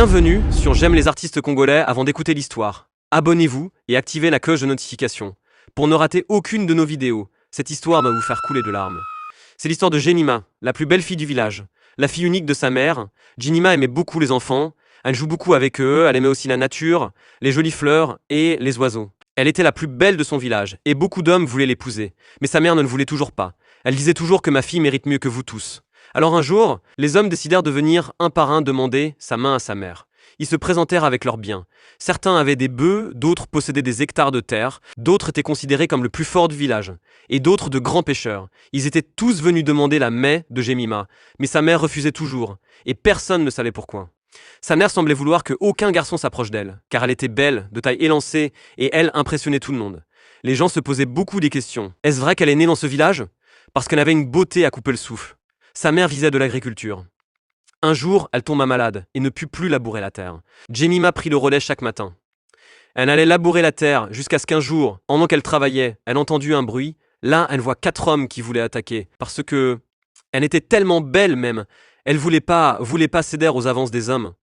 Bienvenue sur J'aime les artistes congolais. Avant d'écouter l'histoire, abonnez-vous et activez la cloche de notification pour ne rater aucune de nos vidéos. Cette histoire va vous faire couler de larmes. C'est l'histoire de Jenima, la plus belle fille du village, la fille unique de sa mère. Jenima aimait beaucoup les enfants, elle joue beaucoup avec eux, elle aimait aussi la nature, les jolies fleurs et les oiseaux. Elle était la plus belle de son village et beaucoup d'hommes voulaient l'épouser, mais sa mère ne le voulait toujours pas. Elle disait toujours que ma fille mérite mieux que vous tous. Alors un jour, les hommes décidèrent de venir un par un demander sa main à sa mère. Ils se présentèrent avec leurs biens. Certains avaient des bœufs, d'autres possédaient des hectares de terre, d'autres étaient considérés comme le plus fort du village, et d'autres de grands pêcheurs. Ils étaient tous venus demander la main de Jenima, mais sa mère refusait toujours, et personne ne savait pourquoi. Sa mère semblait vouloir que aucun garçon s'approche d'elle, car elle était belle, de taille élancée, et elle impressionnait tout le monde. Les gens se posaient beaucoup des questions. Est-ce vrai qu'elle est née dans ce village ? Parce qu'elle avait une beauté à couper le souffle. Sa mère visait de l'agriculture. Un jour, elle tomba malade et ne put plus labourer la terre. Jenima prit le relais chaque matin. Elle allait labourer la terre jusqu'à ce qu'un jour, pendant qu'elle travaillait, elle entendit un bruit. Là, elle voit 4 hommes qui voulaient attaquer, parce que elle était tellement belle même. Elle voulait pas céder aux avances des hommes.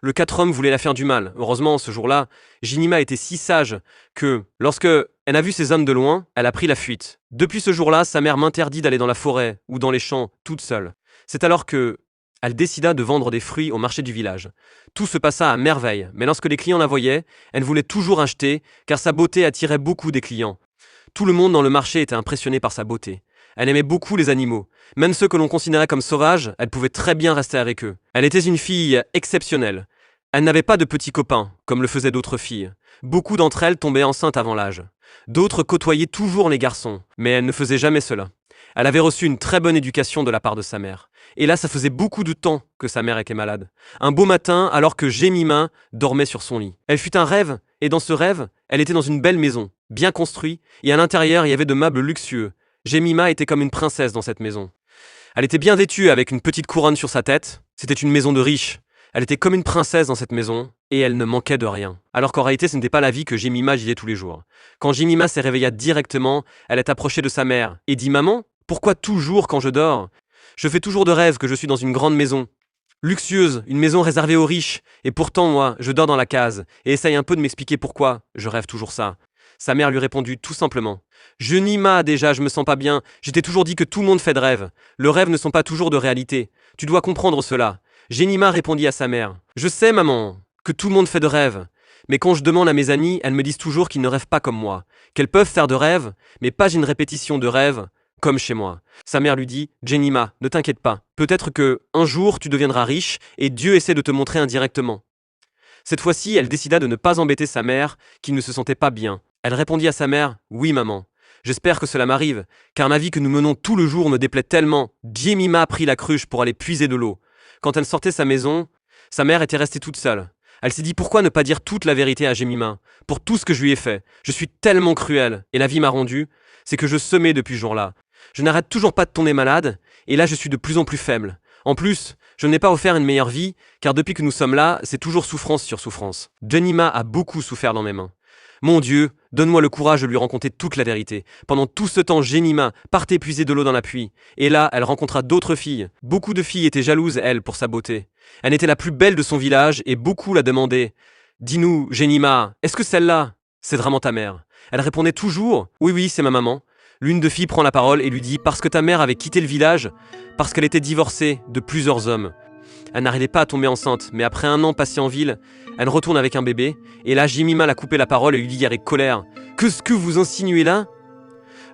Le 4 hommes voulaient la faire du mal. Heureusement, ce jour-là, Jenima était si sage que, lorsque elle a vu ces hommes de loin, elle a pris la fuite. Depuis ce jour-là, sa mère m'interdit d'aller dans la forêt ou dans les champs toute seule. C'est alors que elle décida de vendre des fruits au marché du village. Tout se passa à merveille, mais lorsque les clients la voyaient, elle voulait toujours acheter, car sa beauté attirait beaucoup des clients. Tout le monde dans le marché était impressionné par sa beauté. Elle aimait beaucoup les animaux. Même ceux que l'on considérait comme sauvages, elle pouvait très bien rester avec eux. Elle était une fille exceptionnelle. Elle n'avait pas de petits copains, comme le faisaient d'autres filles. Beaucoup d'entre elles tombaient enceintes avant l'âge. D'autres côtoyaient toujours les garçons, mais elle ne faisait jamais cela. Elle avait reçu une très bonne éducation de la part de sa mère. Et là, ça faisait beaucoup de temps que sa mère était malade. Un beau matin, alors que Jenima dormait sur son lit. Elle fut un rêve, et dans ce rêve, elle était dans une belle maison, bien construite, et à l'intérieur, il y avait de meubles luxueux. Jenima était comme une princesse dans cette maison. Elle était bien vêtue avec une petite couronne sur sa tête. C'était une maison de riche. Elle était comme une princesse dans cette maison, et elle ne manquait de rien. Alors qu'en réalité, ce n'était pas la vie que Jenima vivait tous les jours. Quand Jenima s'est réveilla directement, elle est approchée de sa mère et dit « Maman, pourquoi toujours quand je dors ? Je fais toujours de rêve que je suis dans une grande maison. Luxueuse, une maison réservée aux riches, et pourtant moi, je dors dans la case, et essaye un peu de m'expliquer pourquoi je rêve toujours ça. » Sa mère lui répondit tout simplement « Jenima, déjà, je me sens pas bien. Je t'ai toujours dit que tout le monde fait de rêves. Le rêve ne sont pas toujours de réalité. Tu dois comprendre cela. » Jenima répondit à sa mère « Je sais, maman, que tout le monde fait de rêves. Mais quand je demande à mes amis, elles me disent toujours qu'ils ne rêvent pas comme moi. Qu'elles peuvent faire de rêves, mais pas une répétition de rêves, comme chez moi. » Sa mère lui dit « Jenima, ne t'inquiète pas. Peut-être que, un jour, tu deviendras riche et Dieu essaie de te montrer indirectement. » Cette fois-ci, elle décida de ne pas embêter sa mère, qui ne se sentait pas bien. Elle répondit à sa mère « Oui, maman. J'espère que cela m'arrive, car ma vie que nous menons tout le jour me déplaît tellement. » Jenima prit la cruche pour aller puiser de l'eau. Quand elle sortait sa maison, sa mère était restée toute seule. Elle s'est dit pourquoi ne pas dire toute la vérité à Jenima, pour tout ce que je lui ai fait. Je suis tellement cruelle, et la vie m'a rendu, c'est que je semais depuis ce jour-là. Je n'arrête toujours pas de tomber malade, et là je suis de plus en plus faible. En plus, je n'ai pas offert une meilleure vie, car depuis que nous sommes là, c'est toujours souffrance sur souffrance. Jenima a beaucoup souffert dans mes mains. Mon Dieu, donne-moi le courage de lui raconter toute la vérité. Pendant tout ce temps, Jenima partait puiser de l'eau dans la pluie. Et là, elle rencontra d'autres filles. Beaucoup de filles étaient jalouses, elle, pour sa beauté. Elle était la plus belle de son village et beaucoup la demandaient. « Dis-nous, Jenima, est-ce que celle-là, c'est vraiment ta mère ?» Elle répondait toujours « Oui, oui, c'est ma maman. » L'une de filles prend la parole et lui dit « Parce que ta mère avait quitté le village, parce qu'elle était divorcée de plusieurs hommes. » Elle n'arrivait pas à tomber enceinte, mais après 1 an passé en ville, elle retourne avec un bébé, et là Jenima l'a coupé la parole et lui dit avec colère « Qu'est-ce que vous insinuez là ?»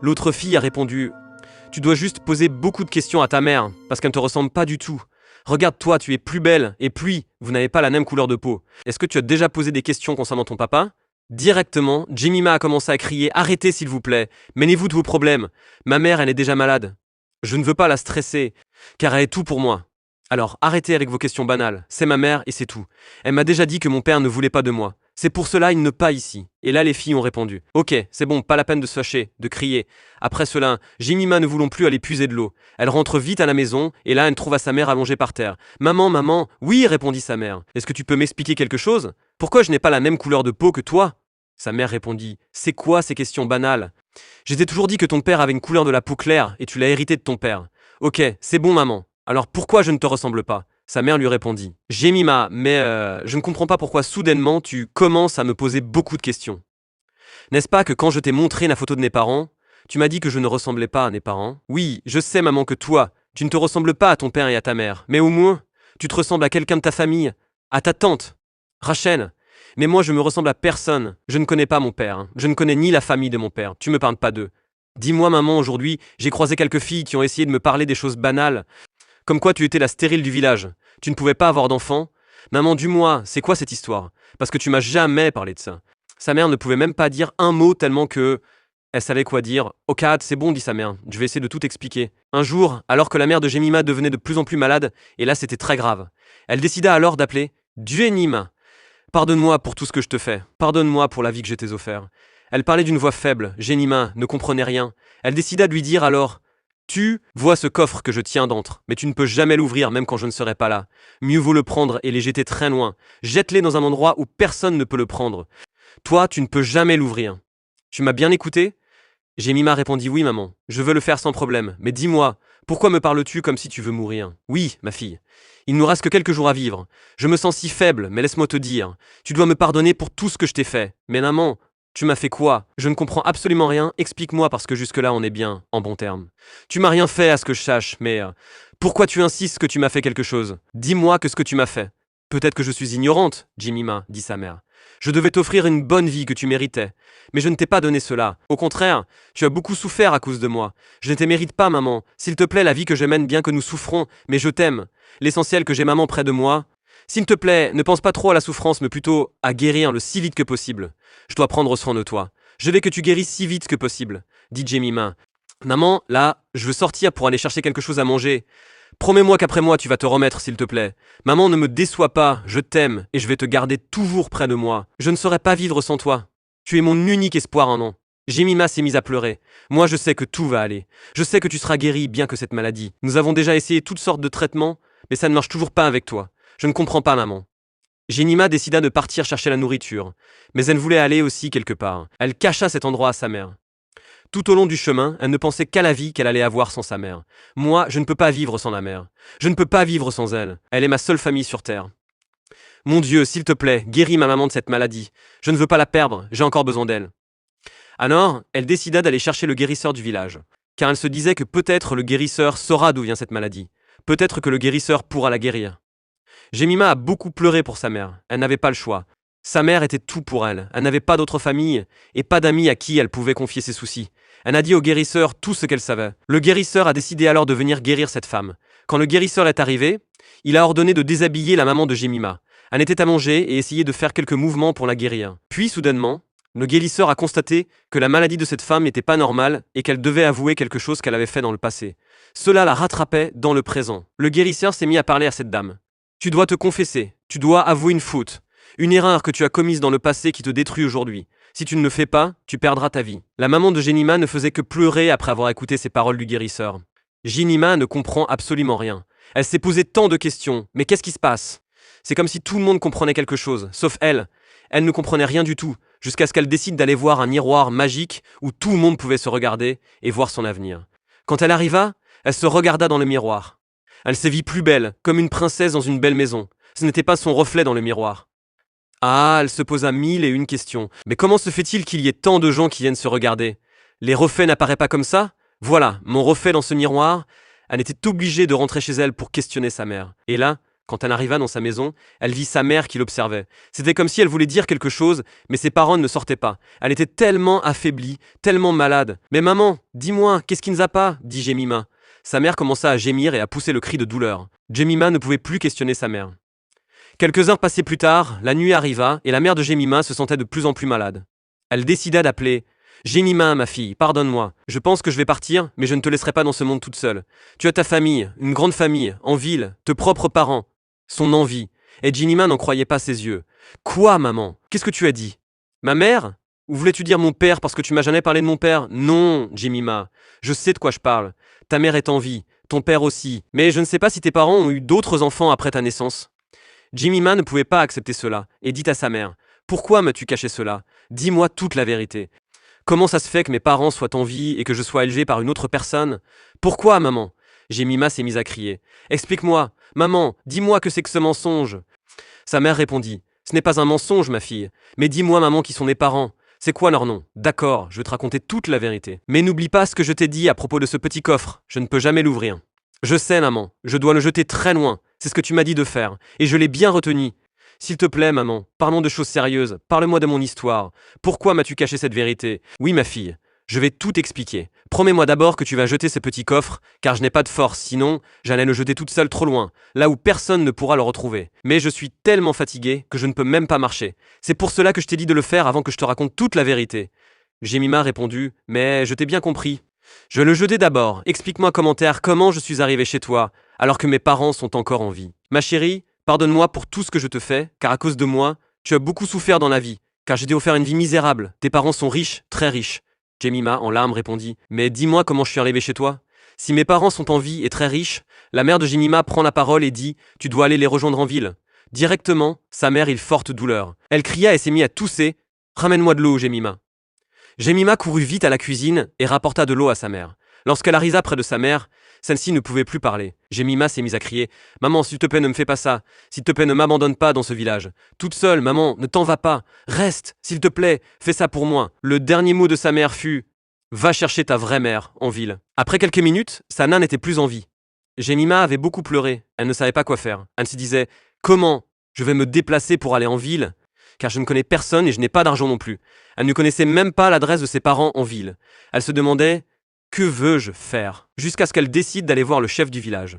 L'autre fille a répondu « Tu dois juste poser beaucoup de questions à ta mère, parce qu'elle ne te ressemble pas du tout. Regarde-toi, tu es plus belle, et puis, vous n'avez pas la même couleur de peau. Est-ce que tu as déjà posé des questions concernant ton papa ?» Directement, Jenima a commencé à crier « Arrêtez s'il vous plaît, mêlez-vous de vos problèmes. Ma mère, elle est déjà malade. Je ne veux pas la stresser, car elle est tout pour moi. Alors, arrêtez avec vos questions banales. C'est ma mère et c'est tout. Elle m'a déjà dit que mon père ne voulait pas de moi. C'est pour cela il ne pas ici. » Et là, les filles ont répondu. « Ok, c'est bon, pas la peine de se fâcher, de crier. » Après cela, Jenima ne voulant plus aller puiser de l'eau. Elle rentre vite à la maison et là, elle trouva sa mère allongée par terre. « Maman, maman, oui, répondit sa mère. Est-ce que tu peux m'expliquer quelque chose ? Pourquoi je n'ai pas la même couleur de peau que toi ?» Sa mère répondit « C'est quoi ces questions banales ? Je t'ai toujours dit que ton père avait une couleur de la peau claire et tu l'as hérité de ton père. Ok, c'est bon maman. Alors pourquoi je ne te ressemble pas ? Sa mère lui répondit. Jemima, mais je ne comprends pas pourquoi soudainement tu commences à me poser beaucoup de questions. N'est-ce pas que quand je t'ai montré la photo de mes parents, tu m'as dit que je ne ressemblais pas à mes parents? Oui, je sais maman que toi, tu ne te ressembles pas à ton père et à ta mère, mais au moins, tu te ressembles à quelqu'un de ta famille, à ta tante, Rachel. Mais moi je me ressemble à personne, je ne connais pas mon père, hein. Je ne connais ni la famille de mon père, tu me parles pas d'eux. Dis-moi maman, aujourd'hui, j'ai croisé quelques filles qui ont essayé de me parler des choses banales, comme quoi tu étais la stérile du village, tu ne pouvais pas avoir d'enfant. Maman, dis-moi, c'est quoi cette histoire? Parce que tu m'as jamais parlé de ça. Sa mère ne pouvait même pas dire un mot tellement que... Elle savait quoi dire. Okad, c'est bon, dit sa mère. Je vais essayer de tout expliquer. Un jour, alors que la mère de Jemima devenait de plus en plus malade, et là c'était très grave, elle décida alors d'appeler Jemima. Pardonne-moi pour tout ce que je te fais. Pardonne-moi pour la vie que je t'ai offert. Elle parlait d'une voix faible. Jemima ne comprenait rien. Elle décida de lui dire alors tu vois ce coffre que je tiens d'entre, mais tu ne peux jamais l'ouvrir même quand je ne serai pas là. Mieux vaut le prendre et les jeter très loin. Jette-les dans un endroit où personne ne peut le prendre. Toi, tu ne peux jamais l'ouvrir. Tu m'as bien écouté? Jemima répondit oui, maman. Je veux le faire sans problème. Mais dis-moi, pourquoi me parles-tu comme si tu veux mourir? Oui, ma fille. Il nous reste que quelques jours à vivre. Je me sens si faible, mais laisse-moi te dire. Tu dois me pardonner pour tout ce que je t'ai fait. Mais maman, tu m'as fait quoi? Je ne comprends absolument rien. Explique-moi parce que jusque-là on est bien, en bons termes. Tu m'as rien fait à ce que je sache, mais pourquoi tu insistes que tu m'as fait quelque chose? Dis-moi que ce que tu m'as fait. Peut-être que je suis ignorante, Jemima, dit sa mère. Je devais t'offrir une bonne vie que tu méritais. Mais je ne t'ai pas donné cela. Au contraire, tu as beaucoup souffert à cause de moi. Je ne te mérite pas, maman. S'il te plaît, la vie que je mène, bien que nous souffrons, mais je t'aime. L'essentiel que j'ai maman près de moi. S'il te plaît, ne pense pas trop à la souffrance, mais plutôt à guérir le si vite que possible. Je dois prendre soin de toi. Je veux que tu guérisses si vite que possible, dit Jemima. Maman, là, je veux sortir pour aller chercher quelque chose à manger. Promets-moi qu'après moi tu vas te remettre, s'il te plaît. Maman, ne me déçois pas, je t'aime, et je vais te garder toujours près de moi. Je ne saurais pas vivre sans toi. Tu es mon unique espoir en an. Jemima s'est mise à pleurer. Moi, je sais que tout va aller. Je sais que tu seras guéri bien que cette maladie. Nous avons déjà essayé toutes sortes de traitements, mais ça ne marche toujours pas avec toi. Je ne comprends pas, maman. Jemima décida de partir chercher la nourriture, mais elle voulait aller aussi quelque part. Elle cacha cet endroit à sa mère. Tout au long du chemin, elle ne pensait qu'à la vie qu'elle allait avoir sans sa mère. Moi, je ne peux pas vivre sans la mère. Je ne peux pas vivre sans elle. Elle est ma seule famille sur Terre. Mon Dieu, s'il te plaît, guéris ma maman de cette maladie. Je ne veux pas la perdre, j'ai encore besoin d'elle. Alors, elle décida d'aller chercher le guérisseur du village, car elle se disait que peut-être le guérisseur saura d'où vient cette maladie. Peut-être que le guérisseur pourra la guérir. Jemima a beaucoup pleuré pour sa mère. Elle n'avait pas le choix. Sa mère était tout pour elle. Elle n'avait pas d'autre famille et pas d'amis à qui elle pouvait confier ses soucis. Elle a dit au guérisseur tout ce qu'elle savait. Le guérisseur a décidé alors de venir guérir cette femme. Quand le guérisseur est arrivé, il a ordonné de déshabiller la maman de Jemima. Elle était à manger et essayait de faire quelques mouvements pour la guérir. Puis, soudainement, le guérisseur a constaté que la maladie de cette femme n'était pas normale et qu'elle devait avouer quelque chose qu'elle avait fait dans le passé. Cela la rattrapait dans le présent. Le guérisseur s'est mis à parler à cette dame. Tu dois te confesser, tu dois avouer une faute, une erreur que tu as commise dans le passé qui te détruit aujourd'hui. Si tu ne le fais pas, tu perdras ta vie. La maman de Jemima ne faisait que pleurer après avoir écouté ces paroles du guérisseur. Jemima ne comprend absolument rien. Elle s'est posé tant de questions, mais qu'est-ce qui se passe? C'est comme si tout le monde comprenait quelque chose, sauf elle. Elle ne comprenait rien du tout, jusqu'à ce qu'elle décide d'aller voir un miroir magique où tout le monde pouvait se regarder et voir son avenir. Quand elle arriva, elle se regarda dans le miroir. Elle se vit plus belle, comme une princesse dans une belle maison. Ce n'était pas son reflet dans le miroir. Ah, elle se posa mille et une questions. Mais comment se fait-il qu'il y ait tant de gens qui viennent se regarder? Les reflets n'apparaissent pas comme ça? Voilà, mon reflet dans ce miroir. Elle était obligée de rentrer chez elle pour questionner sa mère. Et là, quand elle arriva dans sa maison, elle vit sa mère qui l'observait. C'était comme si elle voulait dire quelque chose, mais ses paroles ne sortaient pas. Elle était tellement affaiblie, tellement malade. « Mais maman, dis-moi, qu'est-ce qui ne va pas ?» dit Jemima. Sa mère commença à gémir et à pousser le cri de douleur. Jemima ne pouvait plus questionner sa mère. Quelques heures passées plus tard, la nuit arriva et la mère de Jemima se sentait de plus en plus malade. Elle décida d'appeler « Jemima, ma fille, pardonne-moi. Je pense que je vais partir, mais je ne te laisserai pas dans ce monde toute seule. Tu as ta famille, une grande famille, en ville, tes propres parents. » Son envie. Et Jemima n'en croyait pas ses yeux. « Quoi, maman? Qu'est-ce que tu as dit? Ma mère? Ou voulais-tu dire mon père parce que tu m'as jamais parlé de mon père? Non, Jemima. Je sais de quoi je parle. Ta mère est en vie, ton père aussi. Mais je ne sais pas si tes parents ont eu d'autres enfants après ta naissance. » Jemima ne pouvait pas accepter cela et dit à sa mère « Pourquoi m'as-tu caché cela? Dis-moi toute la vérité. Comment ça se fait que mes parents soient en vie et que je sois élevé par une autre personne? Pourquoi, maman? » Jemima s'est mise à crier. Explique-moi, maman, dis-moi que c'est que ce mensonge. Sa mère répondit. Ce n'est pas un mensonge, ma fille. Mais dis-moi, maman, qui sont mes parents. C'est quoi leur nom? D'accord, je vais te raconter toute la vérité. Mais n'oublie pas ce que je t'ai dit à propos de ce petit coffre. Je ne peux jamais l'ouvrir. Je sais, maman, je dois le jeter très loin. C'est ce que tu m'as dit de faire. Et je l'ai bien retenu. S'il te plaît, maman, parlons de choses sérieuses. Parle-moi de mon histoire. Pourquoi m'as-tu caché cette vérité? Oui, ma fille, je vais tout expliquer. Promets-moi d'abord que tu vas jeter ce petit coffre, car je n'ai pas de force, sinon j'allais le jeter toute seule trop loin, là où personne ne pourra le retrouver. Mais je suis tellement fatiguée que je ne peux même pas marcher. C'est pour cela que je t'ai dit de le faire avant que je te raconte toute la vérité. Jemima a répondu, mais je t'ai bien compris. Je le jetai d'abord. Explique-moi commentaire comment je suis arrivé chez toi, alors que mes parents sont encore en vie. Ma chérie, pardonne-moi pour tout ce que je te fais, car à cause de moi, tu as beaucoup souffert dans la vie, car j'ai dû offert une vie misérable. Tes parents sont riches, très riches. Jemima, en larmes, répondit. Mais dis-moi comment je suis arrivé chez toi. Si mes parents sont en vie et très riches, la mère de Jemima prend la parole et dit « Tu dois aller les rejoindre en ville ». Directement, sa mère eut forte douleur. Elle cria et s'est mise à tousser. « Ramène-moi de l'eau, Jemima ». Jemima courut vite à la cuisine et rapporta de l'eau à sa mère. Lorsqu'elle arriva près de sa mère, celle-ci ne pouvait plus parler. Jemima s'est mise à crier « Maman, s'il te plaît, ne me fais pas ça. S'il te plaît, ne m'abandonne pas dans ce village. Toute seule, maman, ne t'en va pas. Reste, s'il te plaît, fais ça pour moi. » Le dernier mot de sa mère fut « Va chercher ta vraie mère en ville. » Après quelques minutes, sa nain n'était plus en vie. Jemima avait beaucoup pleuré. Elle ne savait pas quoi faire. Elle se disait « Comment je vais me déplacer pour aller en ville ? Car je ne connais personne et je n'ai pas d'argent non plus. » Elle ne connaissait même pas l'adresse de ses parents en ville. Elle se demandait « Que veux-je faire ?» jusqu'à ce qu'elle décide d'aller voir le chef du village.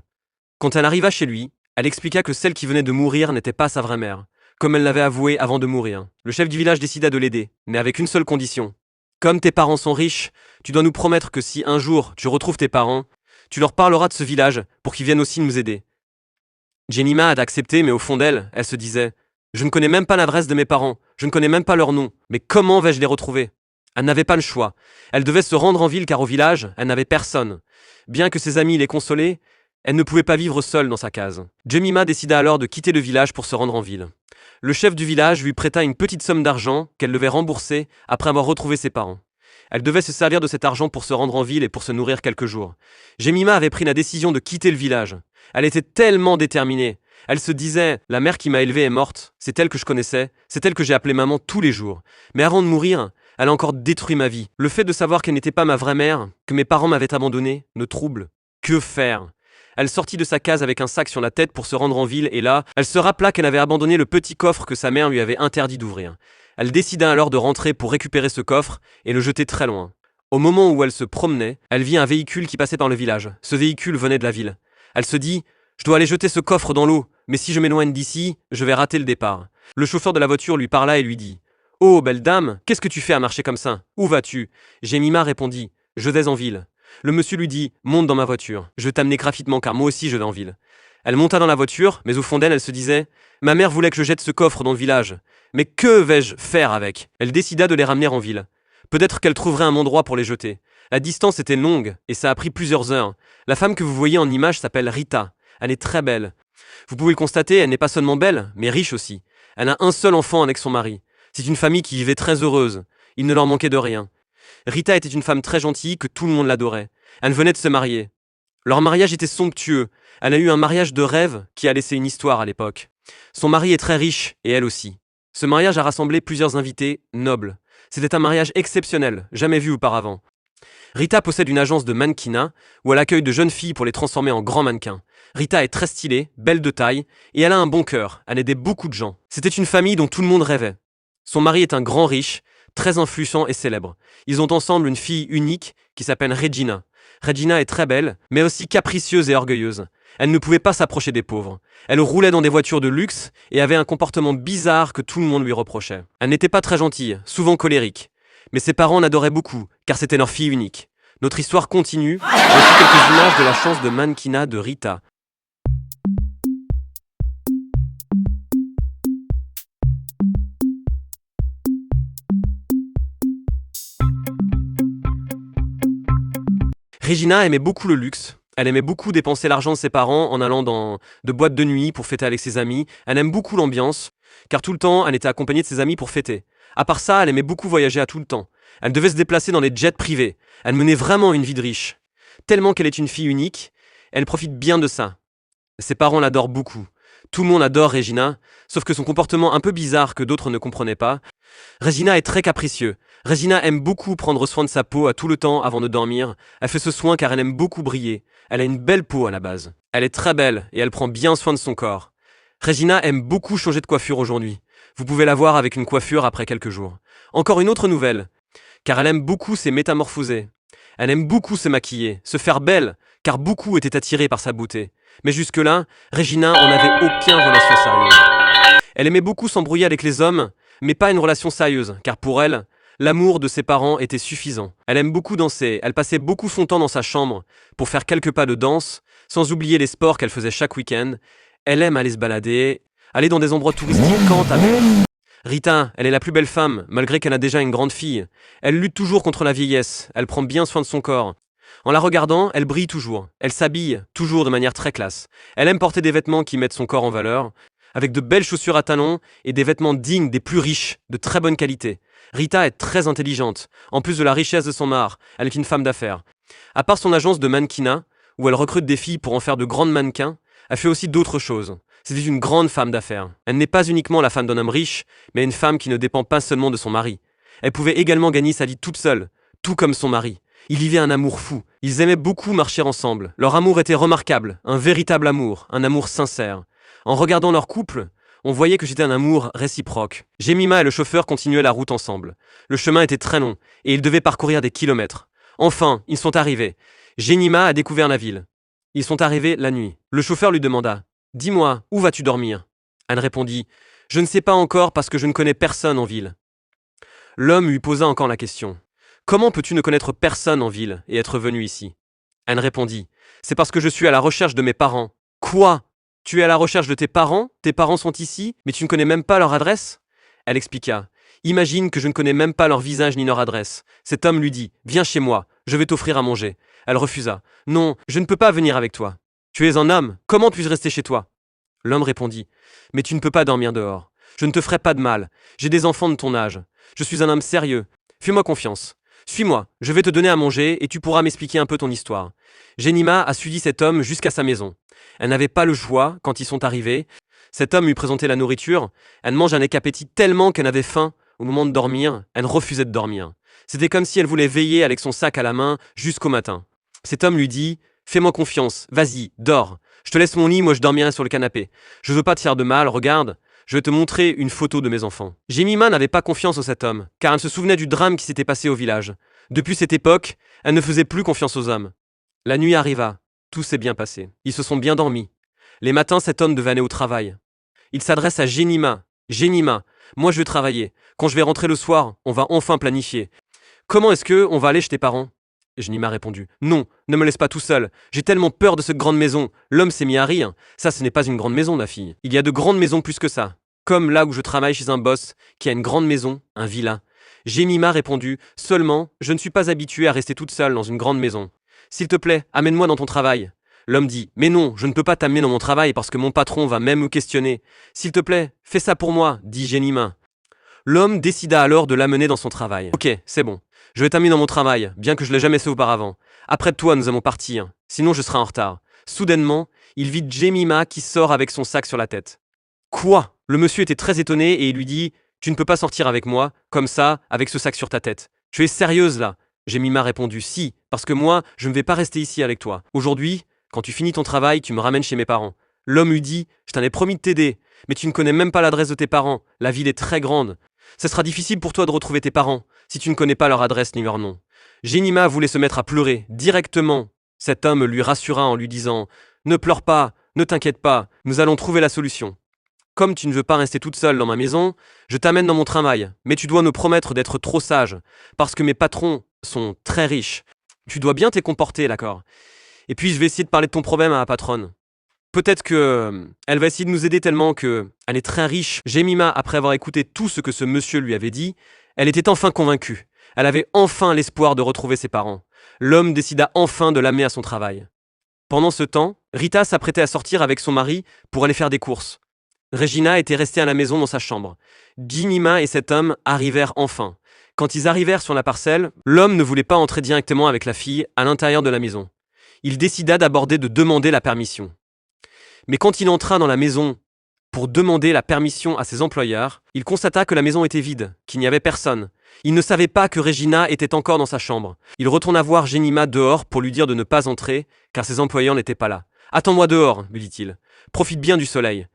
Quand elle arriva chez lui, elle expliqua que celle qui venait de mourir n'était pas sa vraie mère, comme elle l'avait avoué avant de mourir. Le chef du village décida de l'aider, mais avec une seule condition. Comme tes parents sont riches, tu dois nous promettre que si un jour tu retrouves tes parents, tu leur parleras de ce village pour qu'ils viennent aussi nous aider. Jemima a accepté, mais au fond d'elle, elle se disait « Je ne connais même pas l'adresse de mes parents, je ne connais même pas leur nom, mais comment vais-je les retrouver ?» Elle n'avait pas le choix. Elle devait se rendre en ville car au village, elle n'avait personne. Bien que ses amis l'aient consolée, elle ne pouvait pas vivre seule dans sa case. Jemima décida alors de quitter le village pour se rendre en ville. Le chef du village lui prêta une petite somme d'argent qu'elle devait rembourser après avoir retrouvé ses parents. Elle devait se servir de cet argent pour se rendre en ville et pour se nourrir quelques jours. Jemima avait pris la décision de quitter le village. Elle était tellement déterminée. Elle se disait « La mère qui m'a élevée est morte, c'est elle que je connaissais, c'est elle que j'ai appelée maman tous les jours. Mais avant de mourir, elle a encore détruit ma vie. Le fait de savoir qu'elle n'était pas ma vraie mère, que mes parents m'avaient abandonnée, me trouble. Que faire ?» Elle sortit de sa case avec un sac sur la tête pour se rendre en ville et là, elle se rappela qu'elle avait abandonné le petit coffre que sa mère lui avait interdit d'ouvrir. Elle décida alors de rentrer pour récupérer ce coffre et le jeter très loin. Au moment où elle se promenait, elle vit un véhicule qui passait par le village. Ce véhicule venait de la ville. Elle se dit « Je dois aller jeter ce coffre dans l'eau, mais si je m'éloigne d'ici, je vais rater le départ. » Le chauffeur de la voiture lui parla et lui dit « Oh, belle dame, qu'est-ce que tu fais à marcher comme ça? Où vas-tu » Jemima répondit « Je vais en ville. » Le monsieur lui dit « Monte dans ma voiture, je vais t'amener gratuitement car moi aussi je vais en ville. » Elle monta dans la voiture, mais au fond d'elle, elle se disait « Ma mère voulait que je jette ce coffre dans le village. Mais que vais-je faire avec ?» Elle décida de les ramener en ville. Peut-être qu'elle trouverait un endroit pour les jeter. La distance était longue et ça a pris plusieurs heures. La femme que vous voyez en image s'appelle Rita. Elle est très belle. Vous pouvez le constater, elle n'est pas seulement belle, mais riche aussi. Elle a un seul enfant avec son mari. C'est une famille qui vivait très heureuse. Il ne leur manquait de rien. Rita était une femme très gentille que tout le monde l'adorait. Elle venait de se marier. Leur mariage était somptueux. Elle a eu un mariage de rêve qui a laissé une histoire à l'époque. Son mari est très riche, et elle aussi. Ce mariage a rassemblé plusieurs invités nobles. C'était un mariage exceptionnel, jamais vu auparavant. Rita possède une agence de mannequinat où elle accueille de jeunes filles pour les transformer en grands mannequins. Rita est très stylée, belle de taille, et elle a un bon cœur. Elle aidait beaucoup de gens. C'était une famille dont tout le monde rêvait. Son mari est un grand riche, très influent et célèbre. Ils ont ensemble une fille unique qui s'appelle Regina. Regina est très belle, mais aussi capricieuse et orgueilleuse. Elle ne pouvait pas s'approcher des pauvres. Elle roulait dans des voitures de luxe et avait un comportement bizarre que tout le monde lui reprochait. Elle n'était pas très gentille, souvent colérique. Mais ses parents l'adoraient beaucoup, car c'était leur fille unique. Notre histoire continue. Voici quelques images de la chance de mannequinat de Rita. Regina aimait beaucoup le luxe. Elle aimait beaucoup dépenser l'argent de ses parents en allant dans de boîtes de nuit pour fêter avec ses amis. Elle aime beaucoup l'ambiance, car tout le temps, elle était accompagnée de ses amis pour fêter. À part ça, elle aimait beaucoup voyager à tout le temps. Elle devait se déplacer dans des jets privés. Elle menait vraiment une vie de riche. Tellement qu'elle est une fille unique, Elle profite bien de ça. Ses parents l'adorent beaucoup. Tout le monde adore Regina, sauf que son comportement un peu bizarre que d'autres ne comprenaient pas. Regina est très capricieux. Regina aime beaucoup prendre soin de sa peau à tout le temps avant de dormir. Elle fait ce soin car elle aime beaucoup briller. Elle a une belle peau à la base. Elle est très belle et elle prend bien soin de son corps. Regina aime beaucoup changer de coiffure aujourd'hui. Vous pouvez la voir avec une coiffure après quelques jours. Encore une autre nouvelle, car elle aime beaucoup se métamorphoser. Elle aime beaucoup se maquiller, se faire belle, car beaucoup étaient attirés par sa beauté. Mais jusque-là, Regina en avait aucune relation sérieuse. Elle aimait beaucoup s'embrouiller avec les hommes, mais pas une relation sérieuse, car pour elle, l'amour de ses parents était suffisant. Elle aime beaucoup danser, elle passait beaucoup son temps dans sa chambre pour faire quelques pas de danse, sans oublier les sports qu'elle faisait chaque week-end. Elle aime aller se balader, aller dans des endroits touristiques quand avec. Rita, elle est la plus belle femme, malgré qu'elle a déjà une grande fille. Elle lutte toujours contre la vieillesse, elle prend bien soin de son corps. En la regardant, elle brille toujours. Elle s'habille toujours de manière très classe. Elle aime porter des vêtements qui mettent son corps en valeur, avec de belles chaussures à talons et des vêtements dignes des plus riches, de très bonne qualité. Rita est très intelligente. En plus de la richesse de son art, elle est une femme d'affaires. À part son agence de mannequinat, où elle recrute des filles pour en faire de grandes mannequins, elle fait aussi d'autres choses. C'était une grande femme d'affaires. Elle n'est pas uniquement la femme d'un homme riche, mais une femme qui ne dépend pas seulement de son mari. Elle pouvait également gagner sa vie toute seule, tout comme son mari. Ils vivaient un amour fou. Ils aimaient beaucoup marcher ensemble. Leur amour était remarquable, un véritable amour, un amour sincère. En regardant leur couple, on voyait que c'était un amour réciproque. Jemima et le chauffeur continuaient la route ensemble. Le chemin était très long, et ils devaient parcourir des kilomètres. Enfin, ils sont arrivés. Jemima a découvert la ville. Ils sont arrivés la nuit. Le chauffeur lui demanda « Dis-moi, où vas-tu dormir ?» Anne répondit « Je ne sais pas encore parce que je ne connais personne en ville. » L'homme lui posa encore la question « Comment peux-tu ne connaître personne en ville et être venu ici ?» Anne répondit « C'est parce que je suis à la recherche de mes parents. »« Quoi ? Tu es à la recherche de tes parents ? Tes parents sont ici, mais tu ne connais même pas leur adresse ?» Elle expliqua « Imagine que je ne connais même pas leur visage ni leur adresse. » Cet homme lui dit « Viens chez moi, je vais t'offrir à manger. » Elle refusa « Non, je ne peux pas venir avec toi. Tu es un homme, comment puis-je rester chez toi ?» L'homme répondit « Mais tu ne peux pas dormir dehors. Je ne te ferai pas de mal. J'ai des enfants de ton âge. Je suis un homme sérieux. Fais-moi confiance. Suis-moi, je vais te donner à manger et tu pourras m'expliquer un peu ton histoire. » Jemima a suivi cet homme jusqu'à sa maison. Elle n'avait pas le choix quand ils sont arrivés. Cet homme lui présentait la nourriture. Elle mange avec appétit tellement qu'elle avait faim. Au moment de dormir, elle refusait de dormir. C'était comme si elle voulait veiller avec son sac à la main jusqu'au matin. Cet homme lui dit « Fais-moi confiance, vas-y, dors. Je te laisse mon lit, moi je dormirai sur le canapé. Je veux pas te faire de mal, regarde. Je vais te montrer une photo de mes enfants. » Jemima n'avait pas confiance en cet homme, car elle se souvenait du drame qui s'était passé au village. Depuis cette époque, elle ne faisait plus confiance aux hommes. La nuit arriva. Tout s'est bien passé. Ils se sont bien dormis. Les matins, cet homme devait aller au travail. Il s'adresse à Jemima. « Jemima, moi je vais travailler. Quand je vais rentrer le soir, on va enfin planifier. Comment est-ce que on va aller chez tes parents ?» Jemima répondit « Non, ne me laisse pas tout seul. J'ai tellement peur de cette grande maison. L'homme s'est mis à rire. Ça, ce n'est pas une grande maison, ma fille. Il y a de grandes maisons plus que ça. Comme là où je travaille chez un boss qui a une grande maison, un villa. » Jemima répondit « Seulement, je ne suis pas habituée à rester toute seule dans une grande maison. S'il te plaît, amène-moi dans ton travail. » L'homme dit « Mais non, je ne peux pas t'amener dans mon travail parce que mon patron va même me questionner. S'il te plaît, fais ça pour moi, dit Jemima. » L'homme décida alors de l'amener dans son travail. « Ok, c'est bon. Je vais t'amener dans mon travail, bien que je l'ai jamais fait auparavant. Après toi, nous allons partir. Sinon, je serai en retard. » Soudainement, il vit Jemima qui sort avec son sac sur la tête. « Quoi ?» Le monsieur était très étonné et il lui dit « Tu ne peux pas sortir avec moi, comme ça, avec ce sac sur ta tête. Tu es sérieuse là ?» Jemima répondit « Si, parce que moi, je ne vais pas rester ici avec toi. Aujourd'hui, quand tu finis ton travail, tu me ramènes chez mes parents. » L'homme lui dit « Je t'en ai promis de t'aider, mais tu ne connais même pas l'adresse de tes parents. La ville est très grande. Ce sera difficile pour toi de retrouver tes parents si tu ne connais pas leur adresse ni leur nom. » Jemima voulait se mettre à pleurer directement. Cet homme lui rassura en lui disant « Ne pleure pas, ne t'inquiète pas, nous allons trouver la solution. Comme tu ne veux pas rester toute seule dans ma maison, je t'amène dans mon travail, mais tu dois me promettre d'être trop sage, parce que mes patrons sont très riches. Tu dois bien te comporter, d'accord? Et puis je vais essayer de parler de ton problème à ma patronne. Peut-être que elle va essayer de nous aider tellement que elle est très riche. » Jemima, après avoir écouté tout ce que ce monsieur lui avait dit, elle était enfin convaincue. Elle avait enfin l'espoir de retrouver ses parents. L'homme décida enfin de l'amener à son travail. Pendant ce temps, Rita s'apprêtait à sortir avec son mari pour aller faire des courses. Regina était restée à la maison dans sa chambre. Jemima et cet homme arrivèrent enfin. Quand ils arrivèrent sur la parcelle, l'homme ne voulait pas entrer directement avec la fille à l'intérieur de la maison. Il décida d'aborder de demander la permission. Mais quand il entra dans la maison pour demander la permission à ses employeurs, il constata que la maison était vide, qu'il n'y avait personne. Il ne savait pas que Regina était encore dans sa chambre. Il retourna voir Jemima dehors pour lui dire de ne pas entrer, car ses employeurs n'étaient pas là. « Attends-moi dehors, lui dit-il. Profite bien du soleil.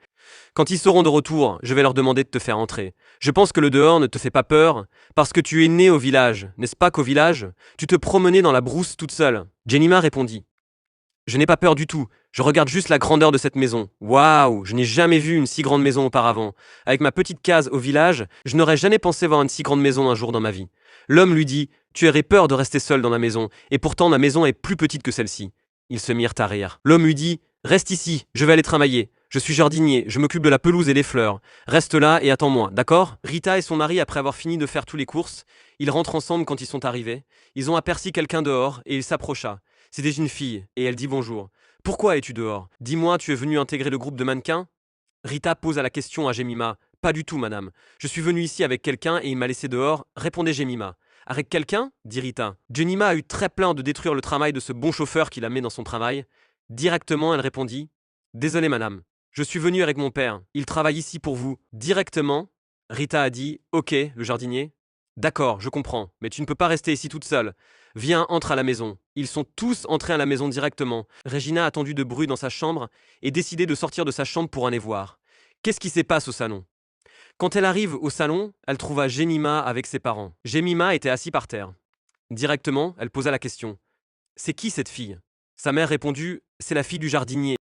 Quand ils seront de retour, je vais leur demander de te faire entrer. Je pense que le dehors ne te fait pas peur, parce que tu es né au village, n'est-ce pas qu'au village, tu te promenais dans la brousse toute seule ?» Jemima répondit. « Je n'ai pas peur du tout, je regarde juste la grandeur de cette maison. Waouh, je n'ai jamais vu une si grande maison auparavant. Avec ma petite case au village, je n'aurais jamais pensé voir une si grande maison un jour dans ma vie. » L'homme lui dit « Tu aurais peur de rester seul dans la maison, et pourtant ma maison est plus petite que celle-ci. » Ils se mirent à rire. L'homme lui dit « Reste ici, je vais aller travailler. Je suis jardinier, je m'occupe de la pelouse et des fleurs. Reste là et attends-moi, d'accord ?» Rita et son mari, après avoir fini de faire toutes les courses, ils rentrent ensemble quand ils sont arrivés. Ils ont aperçu quelqu'un dehors, et il s'approcha. C'était une fille, et elle dit bonjour. « Pourquoi es-tu dehors? Dis-moi, tu es venu intégrer le groupe de mannequins ?» Rita pose la question à Jemima. « Pas du tout, madame. Je suis venu ici avec quelqu'un et il m'a laissé dehors, répondait Jemima. »« Avec quelqu'un ?» dit Rita. Jemima a eu très plaint de détruire le travail de ce bon chauffeur qui la met dans son travail. Directement, elle répondit. « Désolée, madame. Je suis venu avec mon père. Il travaille ici pour vous. » Directement, Rita a dit. « Ok, le jardinier. »« D'accord, je comprends, mais tu ne peux pas rester ici toute seule. Viens, entre à la maison. » Ils sont tous entrés à la maison directement. Regina a attendu de bruit dans sa chambre et décidé de sortir de sa chambre pour aller voir. Qu'est-ce qui se passe au salon? Quand elle arrive au salon, elle trouva Jemima avec ses parents. Jemima était assis par terre. Directement, elle posa la question. « C'est qui cette fille ?» Sa mère répondit. « C'est la fille du jardinier. »